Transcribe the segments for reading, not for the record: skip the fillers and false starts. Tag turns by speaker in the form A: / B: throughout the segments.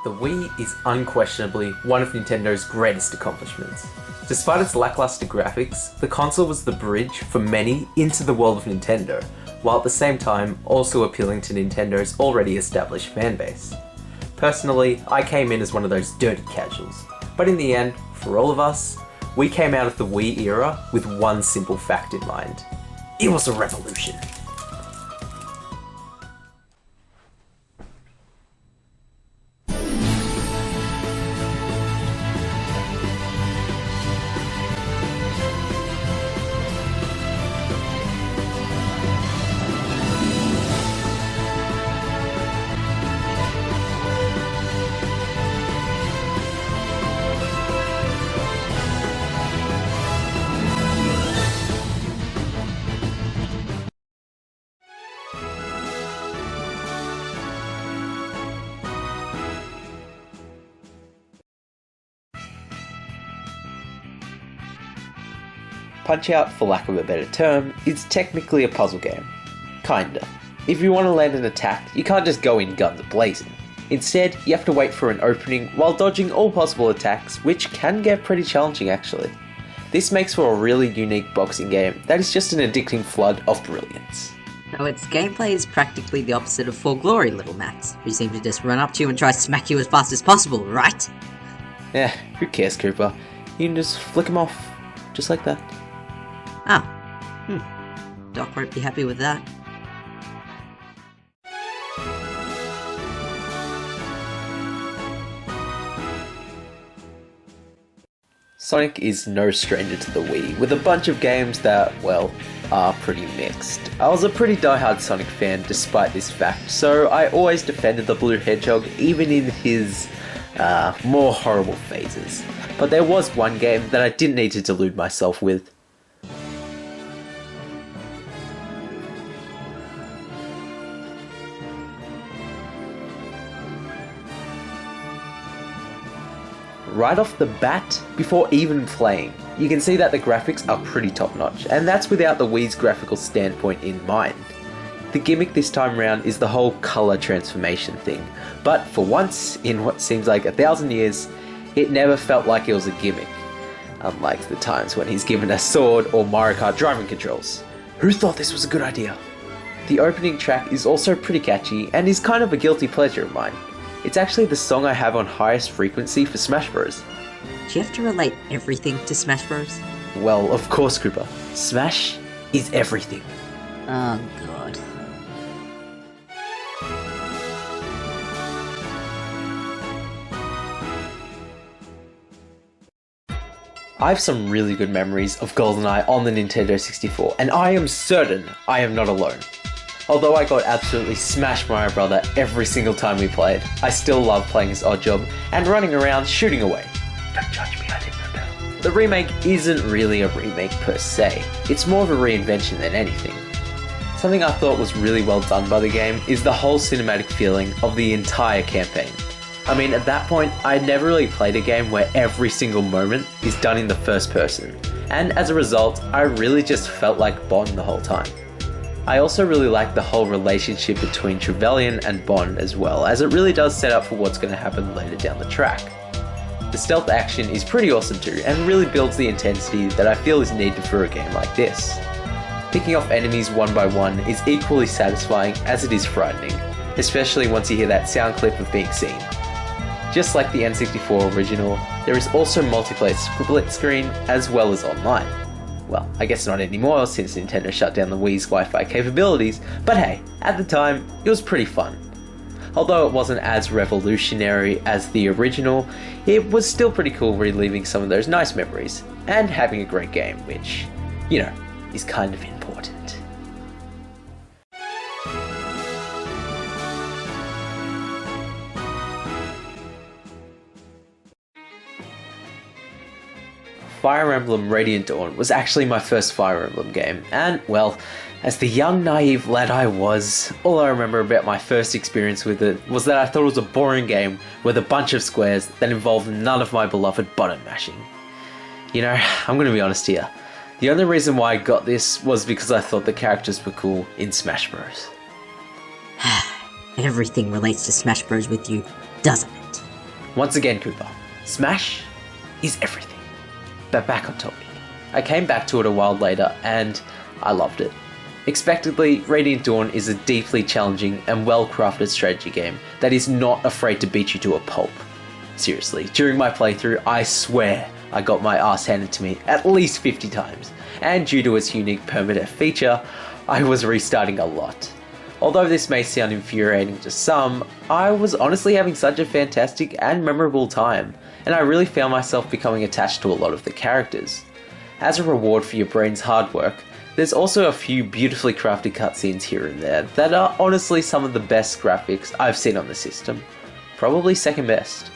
A: The Wii is unquestionably one of Nintendo's greatest accomplishments. Despite its lackluster graphics, the console was the bridge for many into the world of Nintendo, while at the same time also appealing to Nintendo's already established fanbase. Personally, I came in as one of those dirty casuals, but in the end, for all of us, we came out of the Wii era with one simple fact in mind. It was a revolution. Punch-Out, for lack of a better term, is technically a puzzle game. Kinda. If you want to land an attack, you can't just go in guns a-blazing. Instead, you have to wait for an opening while dodging all possible attacks, which can get pretty challenging actually. This makes for a really unique boxing game that is just an addicting flood of brilliance.
B: So its gameplay is practically the opposite of For Glory, Little Max, who seem to just run up to you and try to smack you as fast as possible, right?
A: Yeah, who cares, Cooper? You can just flick them off, just like that.
B: Oh. Doc won't be happy with that.
A: Sonic is no stranger to the Wii, with a bunch of games that, well, are pretty mixed. I was a pretty diehard Sonic fan despite this fact, so I always defended the Blue Hedgehog even in his more horrible phases. But there was one game that I didn't need to delude myself with. Right off the bat, before even playing, you can see that the graphics are pretty top notch, and that's without the Wii's graphical standpoint in mind. The gimmick this time around is the whole colour transformation thing, but for once, in what seems like 1,000 years, it never felt like it was a gimmick. Unlike the times when he's given a sword or Mario Kart driving controls. Who thought this was a good idea? The opening track is also pretty catchy, and is kind of a guilty pleasure of mine. It's actually the song I have on highest frequency for Smash Bros.
B: Do you have to relate everything to Smash Bros?
A: Well, of course, Cooper. Smash is everything.
B: Oh god.
A: I have some really good memories of Goldeneye on the Nintendo 64, and I am certain I am not alone. Although I got absolutely smashed by my brother every single time we played, I still love playing as Oddjob and running around shooting away. Don't judge me, I didn't know better. The remake isn't really a remake per se, it's more of a reinvention than anything. Something I thought was really well done by the game is the whole cinematic feeling of the entire campaign. I mean, at that point, I had never really played a game where every single moment is done in the first person, and as a result, I really just felt like Bond the whole time. I also really like the whole relationship between Trevelyan and Bond as well, as it really does set up for what's going to happen later down the track. The stealth action is pretty awesome too, and really builds the intensity that I feel is needed for a game like this. Picking off enemies one by one is equally satisfying as it is frightening, especially once you hear that sound clip of being seen. Just like the N64 original, there is also multiplayer split screen as well as online. Well, I guess not anymore since Nintendo shut down the Wii's Wi-Fi capabilities, but hey, at the time, it was pretty fun. Although it wasn't as revolutionary as the original, it was still pretty cool reliving some of those nice memories, and having a great game, which, you know, is kind of important. Fire Emblem Radiant Dawn was actually my first Fire Emblem game, and, well, as the young naive lad I was, all I remember about my first experience with it was that I thought it was a boring game with a bunch of squares that involved none of my beloved button mashing. You know, I'm gonna be honest here, the only reason why I got this was because I thought the characters were cool in Smash Bros.
B: Everything relates to Smash Bros with you, doesn't it?
A: Once again, Cooper, Smash is everything. But back on topic. I came back to it a while later and I loved it. Expectedly, Radiant Dawn is a deeply challenging and well-crafted strategy game that is not afraid to beat you to a pulp. Seriously, during my playthrough, I swear I got my ass handed to me at least 50 times, and due to its unique permadeath feature, I was restarting a lot. Although this may sound infuriating to some, I was honestly having such a fantastic and memorable time, and I really found myself becoming attached to a lot of the characters. As a reward for your brain's hard work, there's also a few beautifully crafted cutscenes here and there that are honestly some of the best graphics I've seen on the system. Probably second best.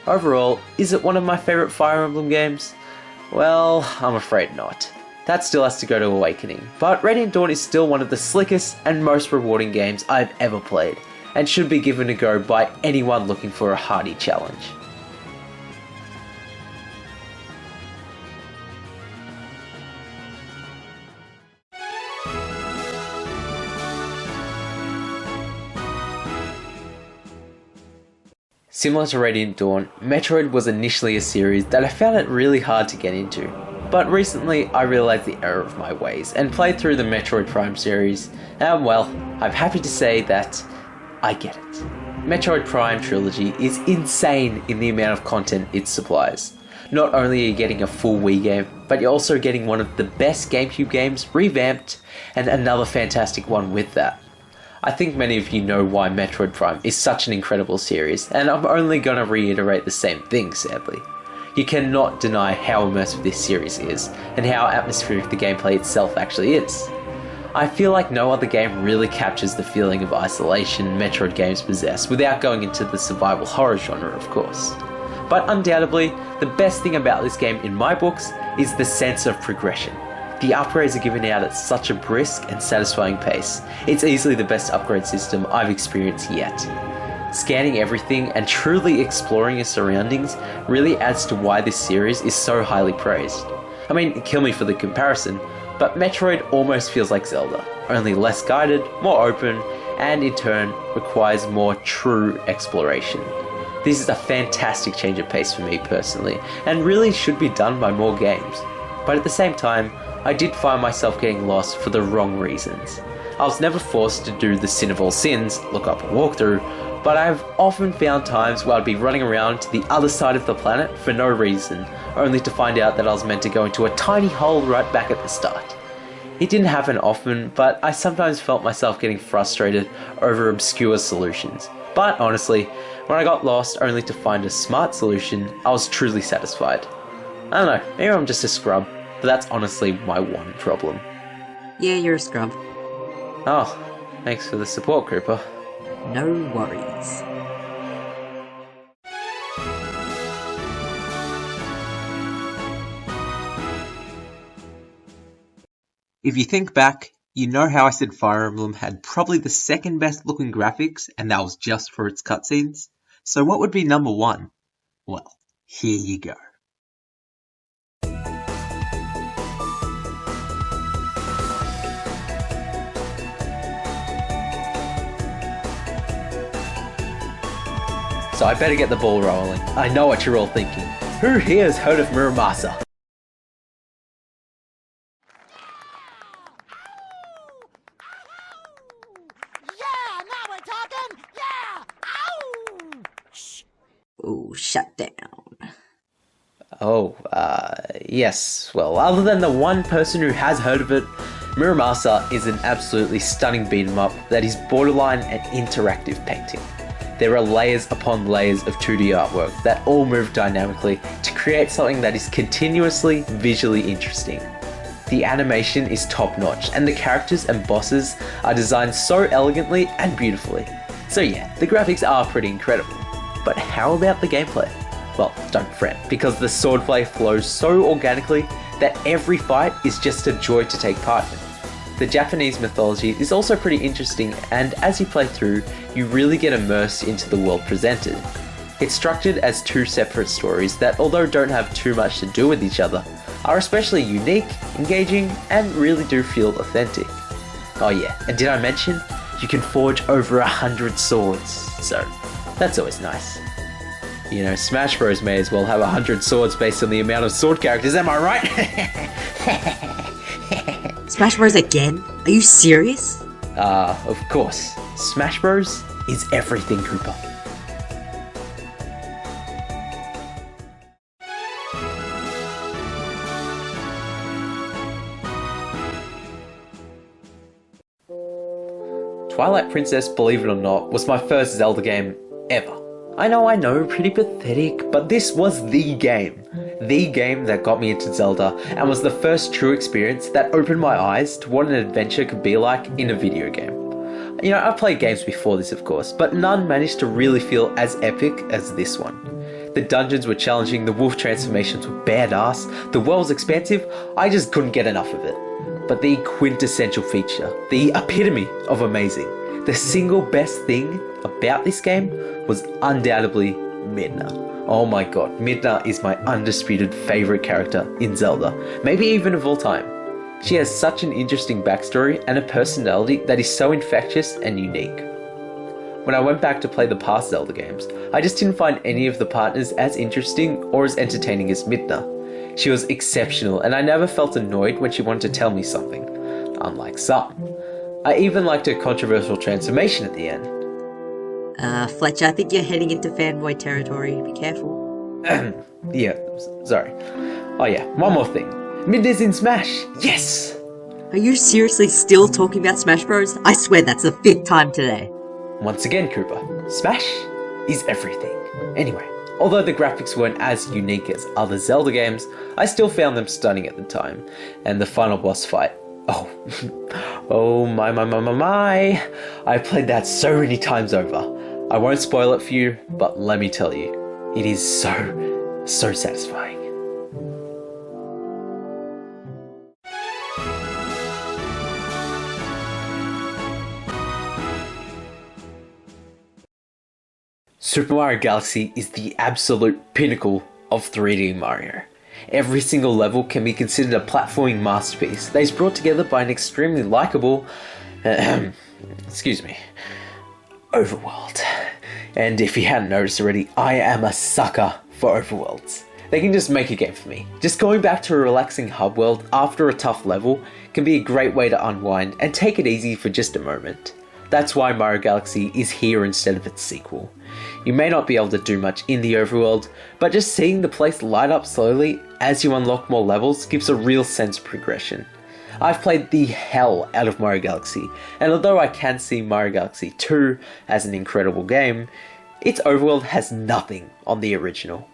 A: Overall, is it one of my favourite Fire Emblem games? Well, I'm afraid not. That still has to go to Awakening, but Radiant Dawn is still one of the slickest and most rewarding games I've ever played, and should be given a go by anyone looking for a hearty challenge. Similar to Radiant Dawn, Metroid was initially a series that I found it really hard to get into, but recently I realised the error of my ways and played through the Metroid Prime series, and well, I'm happy to say that I get it. Metroid Prime Trilogy is insane in the amount of content it supplies. Not only are you getting a full Wii game, but you're also getting one of the best GameCube games revamped, and another fantastic one with that. I think many of you know why Metroid Prime is such an incredible series, and I'm only going to reiterate the same thing, sadly. You cannot deny how immersive this series is, and how atmospheric the gameplay itself actually is. I feel like no other game really captures the feeling of isolation Metroid games possess without going into the survival horror genre, of course. But undoubtedly, the best thing about this game in my books is the sense of progression. The upgrades are given out at such a brisk and satisfying pace. It's easily the best upgrade system I've experienced yet. Scanning everything and truly exploring your surroundings really adds to why this series is so highly praised. I mean, kill me for the comparison, but Metroid almost feels like Zelda, only less guided, more open, and in turn requires more true exploration. This is a fantastic change of pace for me personally, and really should be done by more games. But at the same time, I did find myself getting lost for the wrong reasons. I was never forced to do the sin of all sins, look up a walkthrough, but I've often found times where I'd be running around to the other side of the planet for no reason, only to find out that I was meant to go into a tiny hole right back at the start. It didn't happen often, but I sometimes felt myself getting frustrated over obscure solutions. But honestly, when I got lost only to find a smart solution, I was truly satisfied. I don't know, maybe I'm just a scrub, but that's honestly my one problem.
B: Yeah, you're a scrub.
A: Oh, thanks for the support, Cooper.
B: No worries.
C: If you think back, you know how I said Fire Emblem had probably the second best looking graphics, and that was just for its cutscenes? So what would be number one? Well, here you go.
A: So I better get the ball rolling. I know what you're all thinking. Who here has heard of Muramasa?
D: Yeah, now we're talking! Yeah! Ow! Shh!
B: Ooh, shut down.
A: Oh, yes. Well, other than the one person who has heard of it, Muramasa is an absolutely stunning beat-em-up that is borderline an interactive painting. There are layers upon layers of 2D artwork that all move dynamically to create something that is continuously visually interesting. The animation is top-notch, and the characters and bosses are designed so elegantly and beautifully. So yeah, the graphics are pretty incredible. But how about the gameplay? Well, don't fret, because the swordplay flows so organically that every fight is just a joy to take part in. The Japanese mythology is also pretty interesting, and as you play through, you really get immersed into the world presented. It's structured as two separate stories that, although don't have too much to do with each other, are especially unique, engaging, and really do feel authentic. Oh yeah, and did I mention, you can forge over 100 swords, so that's always nice. You know, Smash Bros. May as well have 100 swords based on the amount of sword characters, am I right?
B: Smash Bros. Again? Are you serious?
A: Of course. Smash Bros. Is everything, Cooper. Twilight Princess, believe it or not, was my first Zelda game ever. I know, pretty pathetic, but this was the game. The game that got me into Zelda and was the first true experience that opened my eyes to what an adventure could be like in a video game. You know, I've played games before this of course, but none managed to really feel as epic as this one. The dungeons were challenging, the wolf transformations were badass, the world was expansive, I just couldn't get enough of it. But the quintessential feature, the epitome of amazing, the single best thing about this game was undoubtedly Midna. Oh my god, Midna is my undisputed favourite character in Zelda, maybe even of all time. She has such an interesting backstory and a personality that is so infectious and unique. When I went back to play the past Zelda games, I just didn't find any of the partners as interesting or as entertaining as Midna. She was exceptional and I never felt annoyed when she wanted to tell me something, unlike some. I even liked her controversial transformation at the end.
B: Fletcher, I think you're heading into fanboy territory. Be careful.
A: Yeah, sorry. Oh yeah, one more thing. Midna's in Smash! Yes!
B: Are you seriously still talking about Smash Bros? I swear that's the 5th time today.
A: Once again, Cooper, Smash is everything. Anyway, although the graphics weren't as unique as other Zelda games, I still found them stunning at the time. And the final boss fight, oh my. I played that so many times over. I won't spoil it for you, but let me tell you, it is so satisfying. Super Mario Galaxy is the absolute pinnacle of 3D Mario. Every single level can be considered a platforming masterpiece that is brought together by an extremely likeable, overworld. And if you hadn't noticed already, I am a sucker for overworlds. They can just make a game for me. Just going back to a relaxing hub world after a tough level can be a great way to unwind and take it easy for just a moment. That's why Mario Galaxy is here instead of its sequel. You may not be able to do much in the overworld, but just seeing the place light up slowly as you unlock more levels gives a real sense of progression. I've played the hell out of Mario Galaxy, and although I can see Mario Galaxy 2 as an incredible game, its overworld has nothing on the original.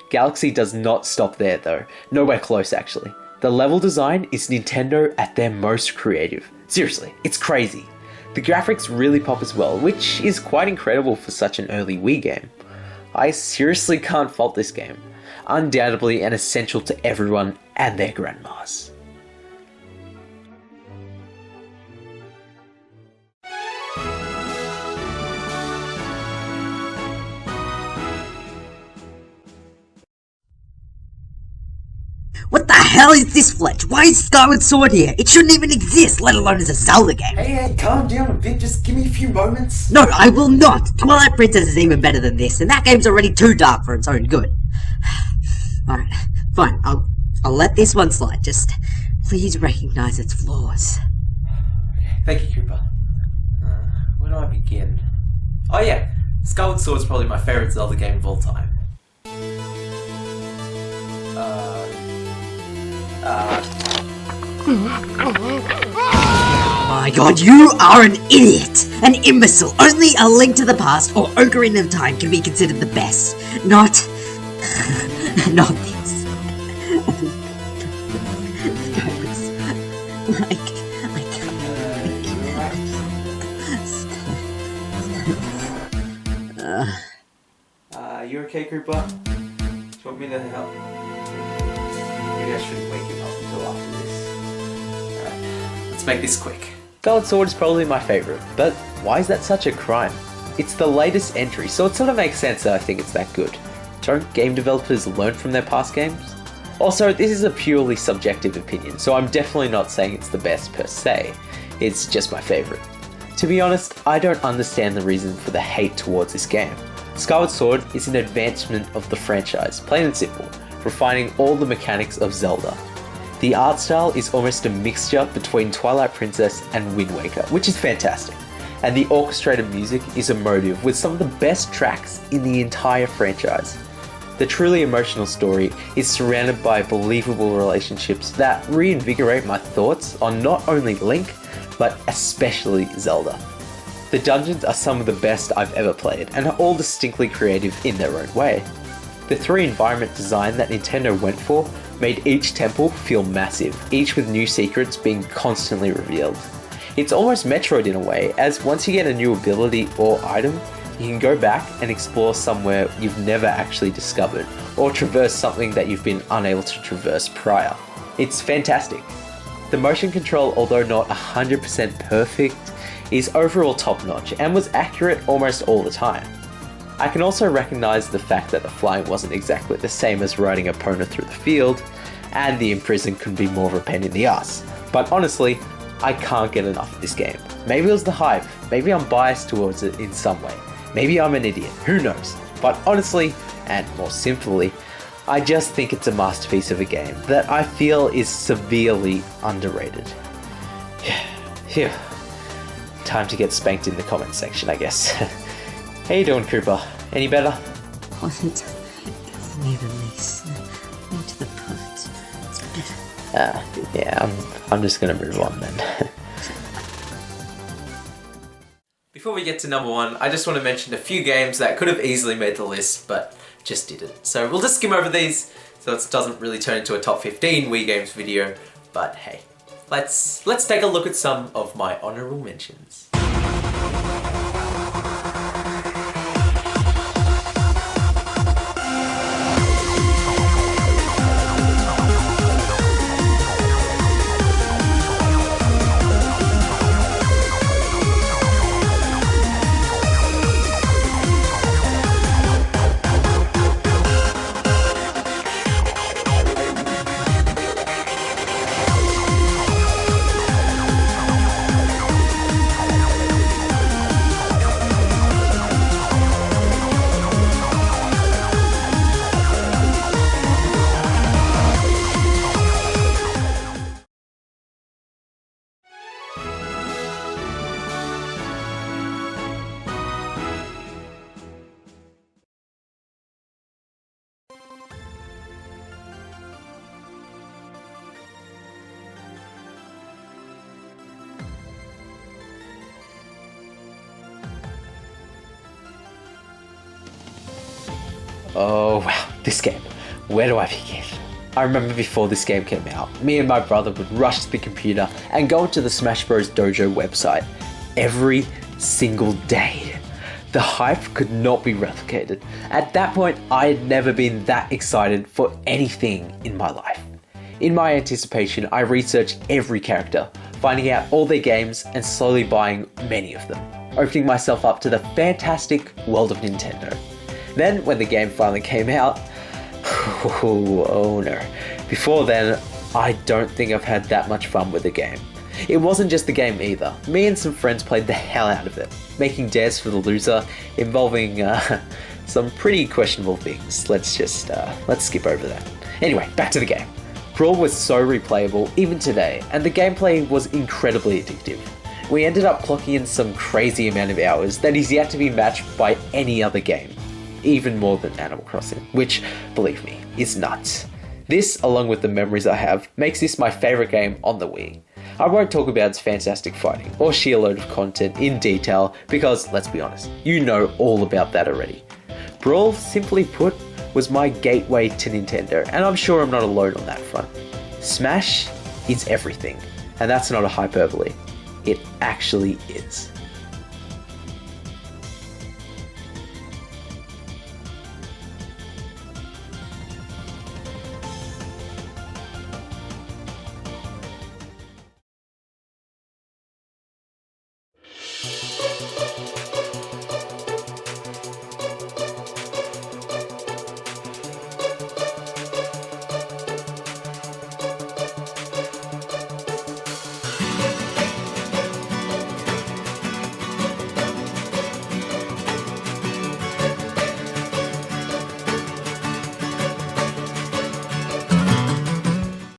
A: Galaxy does not stop there though, nowhere close actually. The level design is Nintendo at their most creative. Seriously, it's crazy. The graphics really pop as well, which is quite incredible for such an early Wii game. I seriously can't fault this game. Undoubtedly an essential to everyone and their grandmas.
B: What the hell is this, Fletch? Why is Skyward Sword here? It shouldn't even exist, let alone as a Zelda game.
A: Hey, calm down a bit, just give me a few moments.
B: No, I will not! Twilight Princess is even better than this, and that game's already too dark for its own good. Alright, fine, I'll let this one slide, just please recognize its flaws.
A: Thank you, Cooper. Where do I begin? Oh yeah, Skyward Sword is probably my favourite Zelda game of all time.
B: My god, you are an idiot! An imbecile! Only A Link to the Past or Ocarina of Time can be considered the best. Not this.
A: You okay, Cooper? Do you want me to help? Maybe I shouldn't wake him up until after this. Alright, let's make this quick. Skyward Sword is probably my favourite, but why is that such a crime? It's the latest entry, so it sort of makes sense that I think it's that good. Don't game developers learn from their past games? Also, this is a purely subjective opinion, so I'm definitely not saying it's the best per se. It's just my favourite. To be honest, I don't understand the reason for the hate towards this game. Skyward Sword is an advancement of the franchise, plain and simple, refining all the mechanics of Zelda. The art style is almost a mixture between Twilight Princess and Wind Waker, which is fantastic, and the orchestrated music is emotive with some of the best tracks in the entire franchise. The truly emotional story is surrounded by believable relationships that reinvigorate my thoughts on not only Link, but especially Zelda. The dungeons are some of the best I've ever played, and are all distinctly creative in their own way. The 3 environment design that Nintendo went for made each temple feel massive, each with new secrets being constantly revealed. It's almost Metroid in a way, as once you get a new ability or item, you can go back and explore somewhere you've never actually discovered, or traverse something that you've been unable to traverse prior. It's fantastic. The motion control, although not 100% perfect, is overall top-notch and was accurate almost all the time. I can also recognise the fact that the flying wasn't exactly the same as riding a Epona through the field, and the imprison could be more of a pain in the ass. But honestly, I can't get enough of this game. Maybe it was the hype, maybe I'm biased towards it in some way. Maybe I'm an idiot, who knows? But honestly, and more simply, I just think it's a masterpiece of a game that I feel is severely underrated. Phew. Time to get spanked in the comments section, I guess. How you doing, Cooper? Any better?
B: Wasn't even this. More to the point. It's better.
A: Yeah, I'm just gonna move on then. Before we get to number 1, I just want to mention a few games that could have easily made the list, but just didn't. So we'll just skim over these, so it doesn't really turn into a top 15 Wii Games video, but hey, let's take a look at some of my honorable mentions. Oh wow, this game. Where do I begin? I remember before this game came out, me and my brother would rush to the computer and go into the Smash Bros Dojo website every single day. The hype could not be replicated. At that point, I had never been that excited for anything in my life. In my anticipation, I researched every character, finding out all their games and slowly buying many of them, opening myself up to the fantastic world of Nintendo. Then, when the game finally came out, oh no. Before then, I don't think I've had that much fun with the game. It wasn't just the game either. Me and some friends played the hell out of it, making Dares for the Loser, involving some pretty questionable things. Let's skip over that. Anyway, back to the game. Brawl was so replayable even today, and the gameplay was incredibly addictive. We ended up clocking in some crazy amount of hours that is yet to be matched by any other game. Even more than Animal Crossing, which, believe me, is nuts. This, along with the memories I have, makes this my favourite game on the Wii. I won't talk about its fantastic fighting or sheer load of content in detail because, let's be honest, you know all about that already. Brawl, simply put, was my gateway to Nintendo, and I'm sure I'm not alone on that front. Smash is everything, and that's not a hyperbole. It actually is.